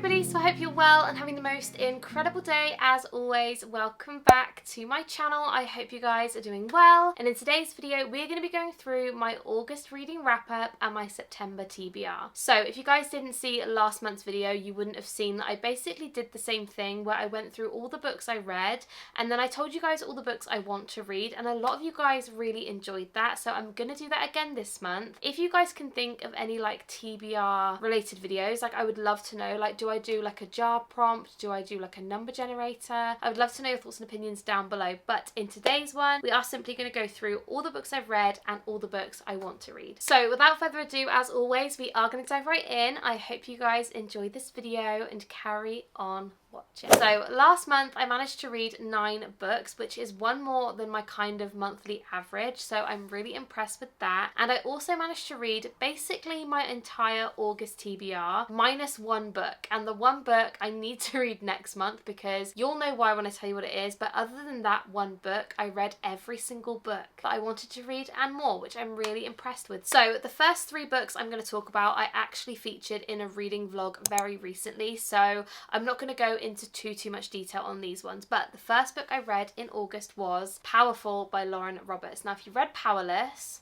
everybody, so I hope you're well and having the most incredible day. As always, welcome back to my channel. I hope you guys are doing well, and in today's video we're going to be going through my August reading wrap up and my September TBR. So if you guys didn't see last month's video, you wouldn't have seen that I basically did the same thing where I went through all the books I read and then I told you guys all the books I want to read, and a lot of you guys really enjoyed that, so I'm going to do that again this month. If you guys can think of any like TBR related videos, like I would love to know, like do I do like a jar prompt, do I do like a number generator? I would love to know your thoughts and opinions down below. But in today's one we are simply going to go through all the books I've read and all the books I want to read. So without further ado, as always, we are going to dive right in. I hope you guys enjoyed this video and carry on watching. So last month I managed to read 9 books, which is one more than my kind of monthly average, so I'm really impressed with that. And I also managed to read basically my entire August TBR minus one book, and the one book I need to read next month because you'll know why when I tell you what it is. But other than that one book, I read every single book that I wanted to read and more, which I'm really impressed with. So the first 3 books I'm going to talk about I actually featured in a reading vlog very recently, so I'm not going to go into too much detail on these ones. But the first book I read in August was Powerful by Lauren Roberts. Now if you read Powerless,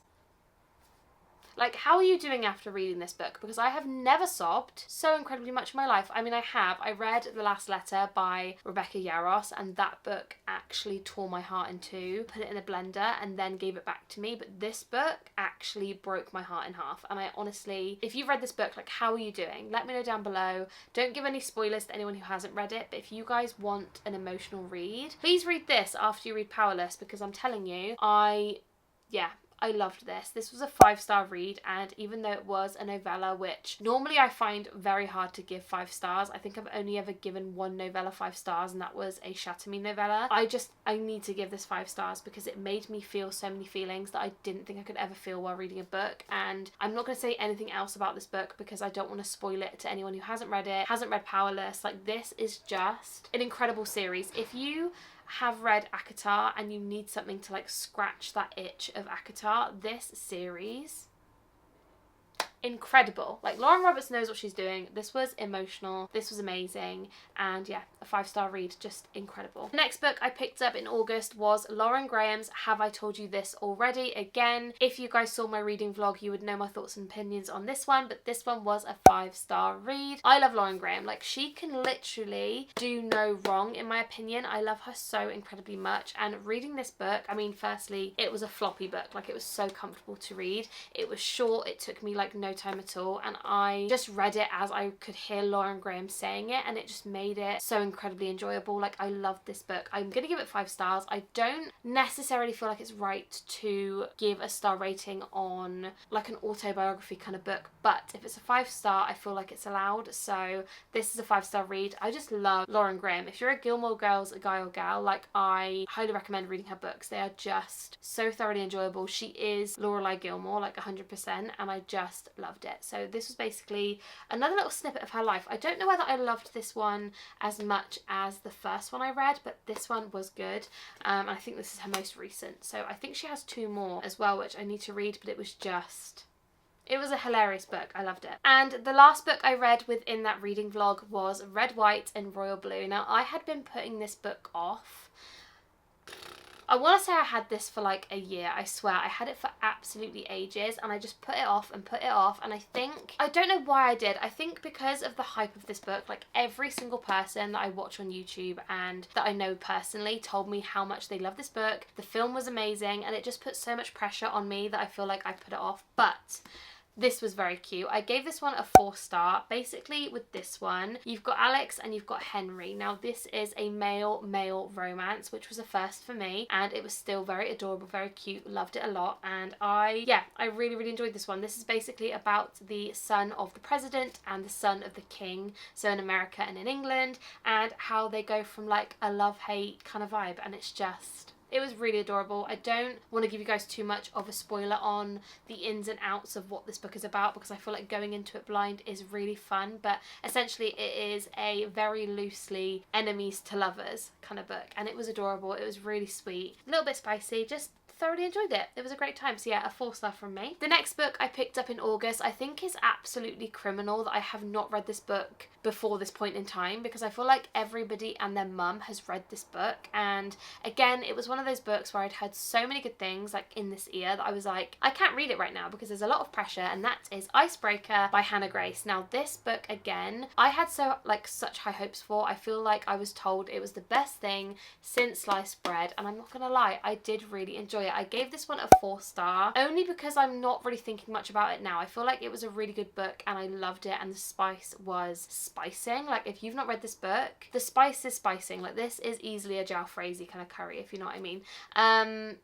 like, how are you doing after reading this book? Because I have never sobbed so incredibly much in my life. I mean, I have. I read The Last Letter by Rebecca Yarros, and that book actually tore my heart in two, put it in a blender, and then gave it back to me. But this book actually broke my heart in half. And I honestly, if you've read this book, like, how are you doing? Let me know down below. Don't give any spoilers to anyone who hasn't read it, but if you guys want an emotional read, please read this after you read Powerless, because I'm telling you, I loved this. This was a 5-star read, and even though it was a novella, which normally I find very hard to give 5 stars, I think I've only ever given one novella 5 stars, and that was a Shatter Me novella. I need to give this 5 stars because it made me feel so many feelings that I didn't think I could ever feel while reading a book. And I'm not going to say anything else about this book because I don't want to spoil it to anyone who hasn't read it, hasn't read Powerless. Like, this is just an incredible series. If you have read ACOTAR and you need something to like scratch that itch of ACOTAR, this series, incredible. Like, Lauren Roberts knows what she's doing. This was emotional, this was amazing, and yeah, a 5-star read, just incredible. The next book I picked up in August was Lauren Graham's Have I Told You This Already? Again, if you guys saw my reading vlog, you would know my thoughts and opinions on this one, but this one was a 5-star read. I love Lauren Graham. Like, she can literally do no wrong in my opinion. I love her so incredibly much, and reading this book, I mean, firstly, it was a floppy book. Like, it was so comfortable to read. It was short, it took me like no time at all, and I just read it as I could hear Lauren Graham saying it, and it just made it so incredibly enjoyable. Like, I loved this book. I'm gonna give it 5 stars. I don't necessarily feel like it's right to give a star rating on like an autobiography kind of book, but if it's a 5-star, I feel like it's allowed, so this is a 5-star read. I just love Lauren Graham. If you're a Gilmore Girls guy or gal, like, I highly recommend reading her books. They are just so thoroughly enjoyable. She is Lorelai Gilmore, like 100%, and I just loved it. So this was basically another little snippet of her life. I don't know whether I loved this one as much as the first one I read, but this one was good. And I think this is her most recent. So I think she has 2 more as well, which I need to read, but it was a hilarious book. I loved it. And the last book I read within that reading vlog was Red, White and Royal Blue. Now, I had been putting this book off. I want to say I had this for like a year. I swear I had it for absolutely ages, and I just put it off, and I don't know why I did. I think because of the hype of this book, like every single person that I watch on YouTube and that I know personally told me how much they love this book. The film was amazing, and it just put so much pressure on me that I feel like I put it off. But this was very cute. I gave this one a 4-star. Basically, with this one, you've got Alex and you've got Henry. Now, this is a male-male romance, which was a first for me, and it was still very adorable, very cute. Loved it a lot, and I really enjoyed this one. This is basically about the son of the president and the son of the king, so in America and in England, and how they go from like a love-hate kind of vibe, and it was really adorable. I don't want to give you guys too much of a spoiler on the ins and outs of what this book is about, because I feel like going into it blind is really fun, but essentially it is a very loosely enemies to lovers kind of book, and it was adorable. It was really sweet, a little bit spicy, just thoroughly enjoyed it. It was a great time. So yeah, a 4-star from me. The next book I picked up in August I think is absolutely criminal that I have not read this book before this point in time, because I feel like everybody and their mum has read this book, and again it was one of those books where I'd heard so many good things like in this ear that I was like, I can't read it right now because there's a lot of pressure, and that is Icebreaker by Hannah Grace. Now this book, again, I had such high hopes for. I feel like I was told it was the best thing since sliced bread, and I'm not gonna lie, I did really enjoy it. I gave this one a 4-star only because I'm not really thinking much about it now. I feel like it was a really good book and I loved it, and the spice was spicing. Like, if you've not read this book, the spice is spicing. Like, this is easily a jalfrezi kind of curry, if you know what I mean.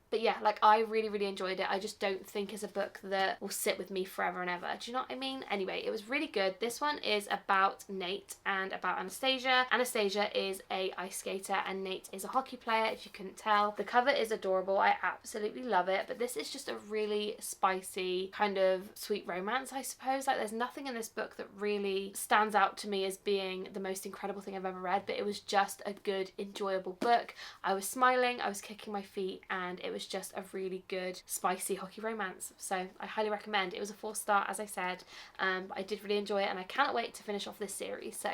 But yeah, like, I really, really enjoyed it. I just don't think it's a book that will sit with me forever and ever. Do you know what I mean? Anyway, it was really good. This one is about Nate and about Anastasia. Anastasia is a ice skater and Nate is a hockey player, if you couldn't tell. The cover is adorable. I absolutely love it. But this is just a really spicy kind of sweet romance, I suppose. Like, there's nothing in this book that really stands out to me as being the most incredible thing I've ever read, but it was just a good, enjoyable book. I was smiling, I was kicking my feet, and it was just a really good, spicy hockey romance. So I highly recommend. It was a 4-star, as I said, but I did really enjoy it, and I cannot wait to finish off this series. So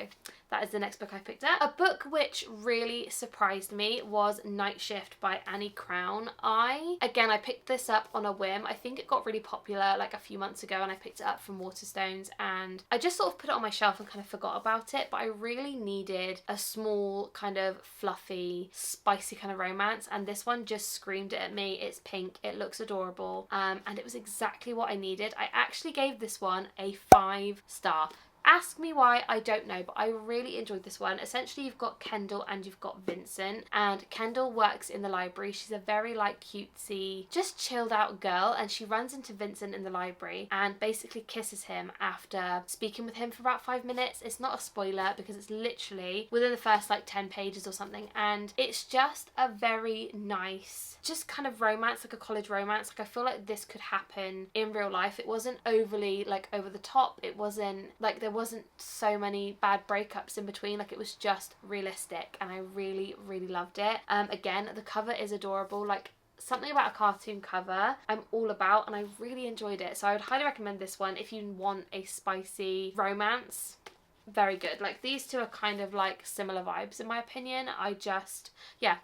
that is the next book I picked up. A book which really surprised me was Night Shift by Annie Crown. I picked this up on a whim. I think it got really popular like a few months ago, and I picked it up from Waterstones, and I just sort of put it on my shelf and kind of forgot about it, but I really needed a small kind of fluffy, spicy kind of romance, and this one just screamed it at me. It's pink, it looks adorable, and it was exactly what I needed. I actually gave this one a 5-star. Ask me why, I don't know, but I really enjoyed this one. Essentially, you've got Kendall and you've got Vincent, and Kendall works in the library. She's a very like cutesy, just chilled out girl, and she runs into Vincent in the library and basically kisses him after speaking with him for about 5 minutes. It's not a spoiler because it's literally within the first like 10 pages or something, and it's just a very nice, just kind of romance, like a college romance. Like, I feel like this could happen in real life. It wasn't overly like over the top. It wasn't like there wasn't so many bad breakups in between. Like, it was just realistic, and I really, really loved it. Again, the cover is adorable. Like, something about a cartoon cover I'm all about, and I really enjoyed it. So I would highly recommend this one if you want a spicy romance. Very good. Like, these two are kind of like similar vibes in my opinion. I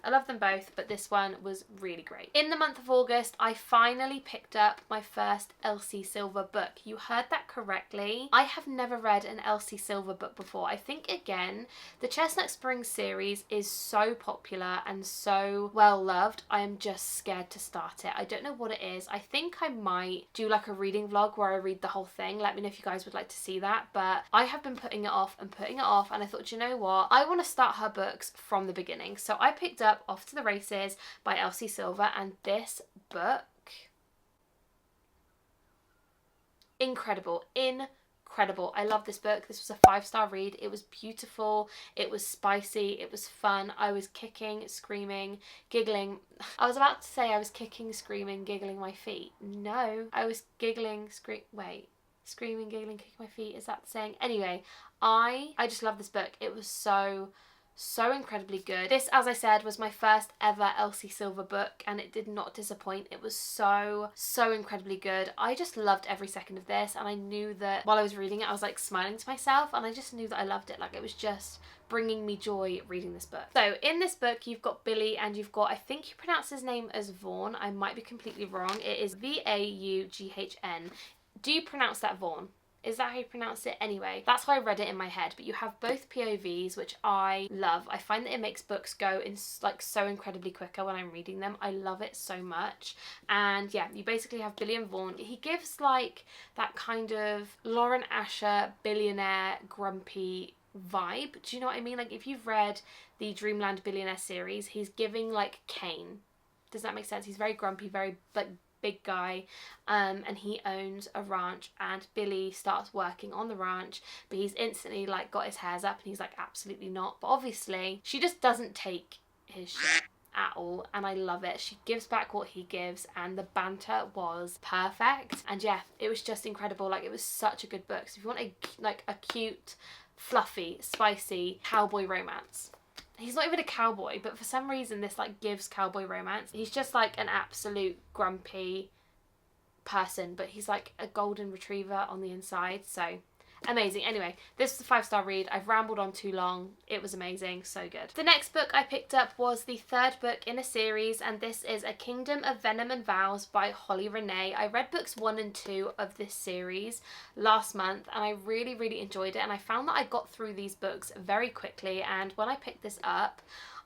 love them both, but this one was really great. In the month of August, I finally picked up my first Elsie Silver book. You heard that correctly. I have never read an Elsie Silver book before. I think, again, the Chestnut Springs series is so popular and so well loved. I am just scared to start it. I don't know what it is. I think I might do like a reading vlog where I read the whole thing. Let me know if you guys would like to see that, but I have been putting it off and putting it off, and I thought, you know what, I want to start her books from the beginning. So I picked up Off to the Races by Elsie Silver, and this book, incredible. I love this book. This was a 5-star read. It was beautiful, it was spicy, it was fun. I was kicking, screaming, giggling. I was about to say I was kicking, screaming, giggling my feet. No, I was giggling, screaming, giggling, kicking my feet. Is that the saying? Anyway, I just love this book. It was so incredibly good. This, as I said, was my first ever Elsie Silver book, and it did not disappoint. It was so incredibly good. I just loved every second of this, and I knew that while I was reading it I was like smiling to myself, and I just knew that I loved it. Like, it was just bringing me joy reading this book. So in this book you've got Billy, and you've got, I think you pronounce his name as Vaughn. I might be completely wrong. It is Vaughn. Do you pronounce that Vaughn? Is that how you pronounce it? Anyway, that's how I read it in my head. But you have both POVs, which I love. I find that it makes books go in like so incredibly quicker when I'm reading them. I love it so much. And yeah, you basically have Billy and Vaughn. He gives like that kind of Lauren Asher billionaire grumpy vibe. Do you know what I mean? Like, if you've read the Dreamland Billionaire series, he's giving like Kane. Does that make sense? He's very grumpy, very like big guy, and he owns a ranch, and Billy starts working on the ranch, but he's instantly like got his hairs up, and he's like, absolutely not. But obviously she just doesn't take his shit at all, and I love it. She gives back what he gives, and the banter was perfect, and yeah, it was just incredible. Like, it was such a good book. So if you want a cute, fluffy, spicy cowboy romance, he's not even a cowboy, but for some reason this like gives cowboy romance. He's just like an absolute grumpy person, but he's like a golden retriever on the inside, so amazing. Anyway, this was a 5-star read. I've rambled on too long. It was amazing. So good. The next book I picked up was the 3rd book in a series, and this is A Kingdom of Venom and Vows by Holly Renee. I read books 1 and 2 of this series last month, and I really enjoyed it, and I found that I got through these books very quickly, and when I picked this up,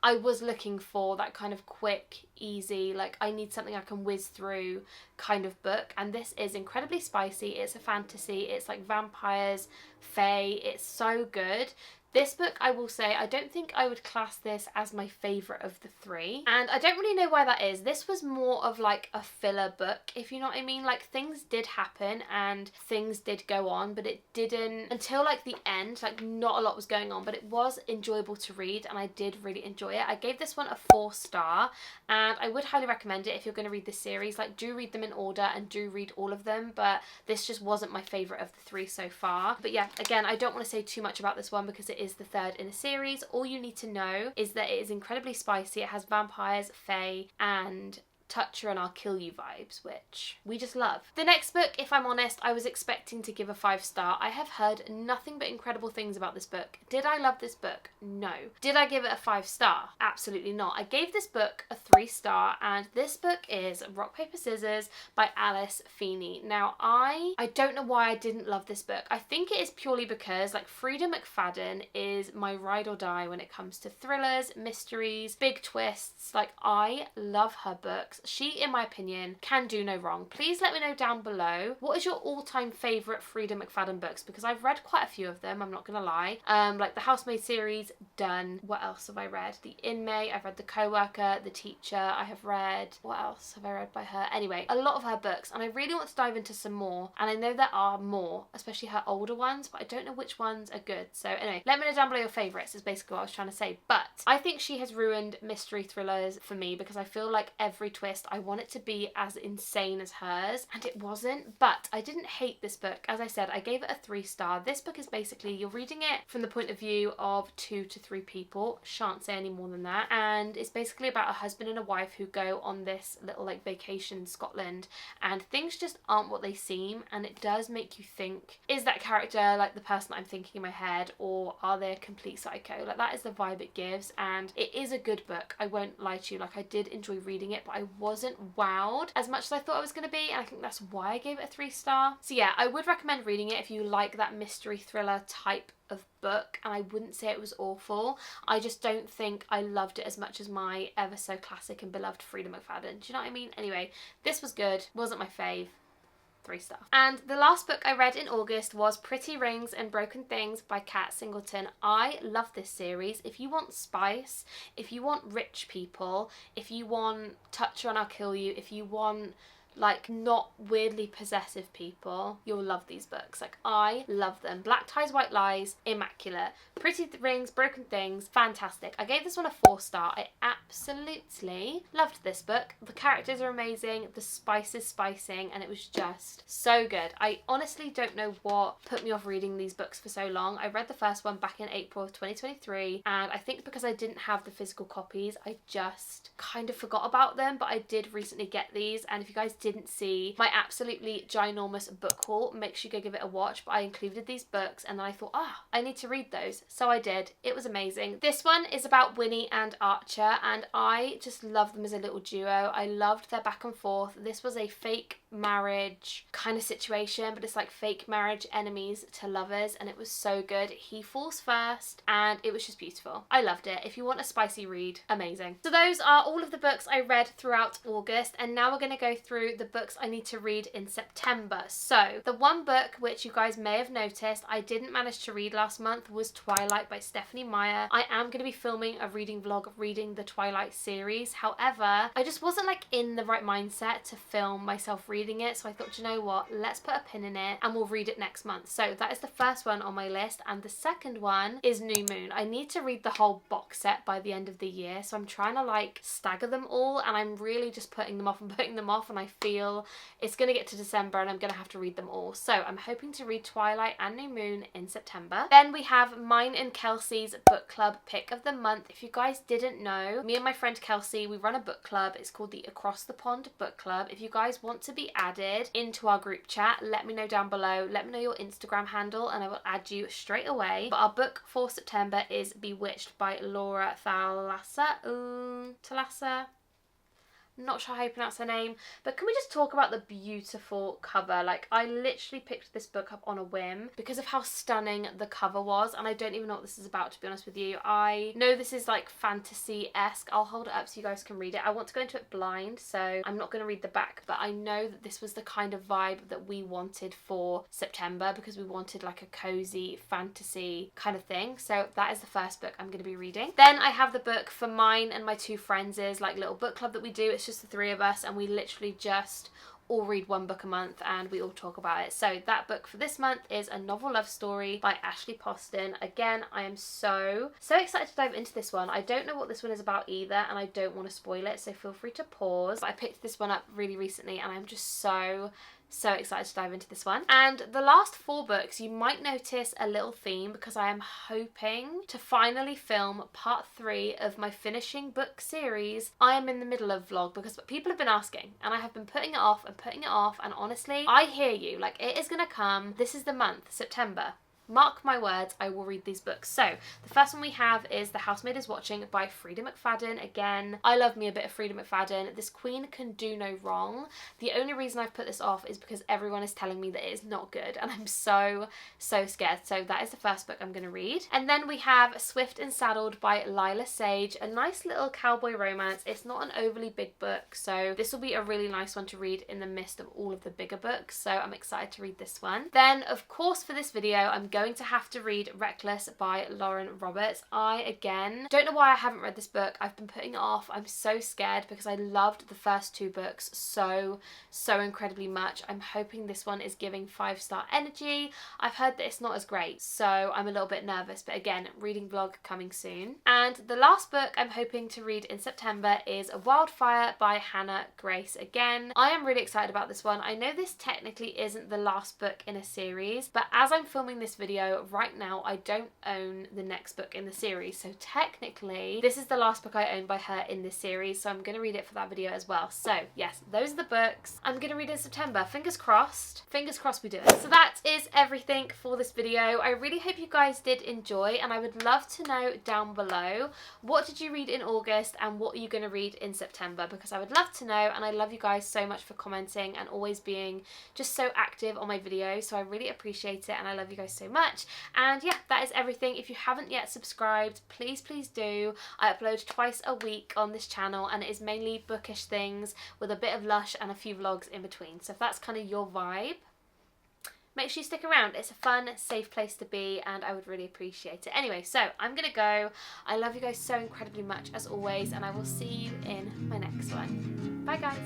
I was looking for that kind of quick, easy, like I need something I can whiz through kind of book, and this is incredibly spicy. It's a fantasy, it's like vampires, fae, it's so good. This book, I will say, I don't think I would class this as my favourite of the 3. And I don't really know why that is. This was more of like a filler book, if you know what I mean. Like things did happen and things did go on, but it didn't, until like the end, like not a lot was going on, but it was enjoyable to read and I did really enjoy it. I gave this one a 4-star, and I would highly recommend it if you're going to read this series. Like do read them in order and do read all of them, but this just wasn't my favourite of the 3 so far. But yeah, again, I don't want to say too much about this one because it is the 3rd in a series. All you need to know is that it is incredibly spicy. It has vampires, fae, and touch her and I'll kill you vibes, which we just love. The next book, if I'm honest, I was expecting to give a 5-star. I have heard nothing but incredible things about this book. Did I love this book? No. Did I give it a 5-star? Absolutely not. I gave this book a 3-star, and this book is Rock, Paper, Scissors by Alice Feeney. Now, I don't know why I didn't love this book. I think it is purely because like Frida McFadden is my ride or die when it comes to thrillers, mysteries, big twists. Like I love her books. She, in my opinion, can do no wrong. Please let me know down below, what is your all-time favourite Frida McFadden books? Because I've read quite a few of them, I'm not gonna lie. Like the Housemaid series, done. What else have I read? The Inmate, I've read The Co-worker, The Teacher, I have read, what else have I read by her? Anyway, a lot of her books, and I really want to dive into some more, and I know there are more, especially her older ones, but I don't know which ones are good. So anyway, let me know down below your favourites, is basically what I was trying to say. But I think she has ruined mystery thrillers for me because I feel like every twist I want it to be as insane as hers, and it wasn't. But I didn't hate this book. As I said, I gave it a 3-star. This book is basically, you're reading it from the point of view of 2 to 3 people, shan't say any more than that, and it's basically about a husband and a wife who go on this little like vacation in Scotland, and things just aren't what they seem, and it does make you think, is that character like the person that I'm thinking in my head, or are they a complete psycho? Like that is the vibe it gives, and it is a good book. I won't lie to you, like I did enjoy reading it, but I wasn't wowed as much as I thought I was going to be, and I think that's why I gave it a 3-star. So yeah, I would recommend reading it if you like that mystery thriller type of book, and I wouldn't say it was awful. I just don't think I loved it as much as my ever so classic and beloved Frida McFadden. Do you know what I mean? Anyway, this was good. Wasn't my fave. 3-star. And the last book I read in August was Pretty Rings and Broken Things by Kat Singleton. I love this series. If you want spice, if you want rich people, if you want touch her and I'll kill you, if you want like not weirdly possessive people, you'll love these books. Like I love them. Black Ties, White Lies, immaculate. Pretty Rings, Broken Things, fantastic. I gave this one a 4-star. I absolutely loved this book. The characters are amazing, the spice is spicing, and it was just so good. I honestly don't know what put me off reading these books for so long. I read the first one back in April of 2023, and I think because I didn't have the physical copies, I just kind of forgot about them, but I did recently get these, and if you guys didn't see my absolutely ginormous book haul, make sure you go give it a watch. But I included these books, and then I thought, I need to read those, so I did. It was amazing. This one is about Winnie and Archer, and I just love them as a little duo. I loved their back and forth. This was a fake marriage kind of situation, but it's like fake marriage enemies to lovers, and it was so good. He falls first, and it was just beautiful. I loved it. If you want a spicy read, amazing. So those are all of the books I read throughout August, and now we're going to go through the books I need to read in September. So the one book which you guys may have noticed I didn't manage to read last month was Twilight by Stephanie Meyer. I am going to be filming a reading vlog reading the Twilight series. However, I just wasn't like in the right mindset to film myself reading reading it, so I thought, you know what, let's put a pin in it and we'll read it next month. So that is the first one on my list, and the second one is New Moon. I need to read the whole box set by the end of the year, so I'm trying to like stagger them all, and I'm really just putting them off and putting them off, and I feel it's going to get to December and I'm going to have to read them all. So I'm hoping to read Twilight and New Moon in September. Then we have mine and Kelsey's book club pick of the month. If you guys didn't know, me and my friend Kelsey, we run a book club. It's called the Across the Pond book club. If you guys want to be added into our group chat, let me know down below. Let me know your Instagram handle and I will add you straight away. But our book for September is Bewitched by Laura Thalassa. Not sure how you pronounce her name, but can we just talk about the beautiful cover? Like, I literally picked this book up on a whim because of how stunning the cover was, and I don't even know what this is about, to be honest with you. I know this is like fantasy-esque. I'll hold it up so you guys can read it. I want to go into it blind, so I'm not going to read the back, but I know that this was the kind of vibe that we wanted for September because we wanted like a cozy fantasy kind of thing. So that is the first book I'm going to be reading. Then I have the book for mine and my two friends' like little book club that we do. It's just the three of us, and we literally just all read one book a month and we all talk about it. So that book for this month is A Novel Love Story by Ashley Poston. Again, I am so excited to dive into this one. I don't know what this one is about either, and I don't want to spoil it, so feel free to pause. I picked this one up really recently and I'm just so excited to dive into this one. And the last four books, you might notice a little theme because I am hoping to finally film part 3 of my finishing book series I Am in the Middle of vlog, because people have been asking and I have been putting it off, and honestly, I hear you. Like, it is gonna come. This is the month, September. Mark my words, I will read these books. So the first one we have is The Housemaid is Watching by Frida McFadden. Again, I love me a bit of Frida McFadden. This queen can do no wrong. The only reason I've put this off is because everyone is telling me that it is not good, and I'm so scared. So that is the first book I'm going to read. And then we have Swift and Saddled by Lila Sage, a nice little cowboy romance. It's not an overly big book, so this will be a really nice one to read in the midst of all of the bigger books. So I'm excited to read this one. Then, of course, for this video, I'm going to have to read Reckless by Lauren Roberts. I, again, don't know why I haven't read this book. I've been putting it off. I'm so scared because I loved the first 2 books so incredibly much. I'm hoping this one is giving 5-star energy. I've heard that it's not as great, so I'm a little bit nervous, but again, reading vlog coming soon. And the last book I'm hoping to read in September is Wildfire by Hannah Grace. Again, I am really excited about this one. I know this technically isn't the last book in a series, but as I'm filming this video right now, I don't own the next book in the series, so technically this is the last book I own by her in this series, so I'm going to read it for that video as well. So yes, those are the books I'm going to read in September. Fingers crossed we do it. So that is everything for this video. I really hope you guys did enjoy, and I would love to know down below, what did you read in August and what are you going to read in September, because I would love to know, and I love you guys so much for commenting and always being just so active on my videos, so I really appreciate it and I love you guys so much. And yeah, that is everything. If you haven't yet subscribed, please do. I upload twice a week on this channel, and it is mainly bookish things with a bit of lush and a few vlogs in between. So if that's kind of your vibe, make sure you stick around. It's a fun, safe place to be, and I would really appreciate it. Anyway, so I'm gonna go. I love you guys so incredibly much as always, and I will see you in my next one. Bye guys.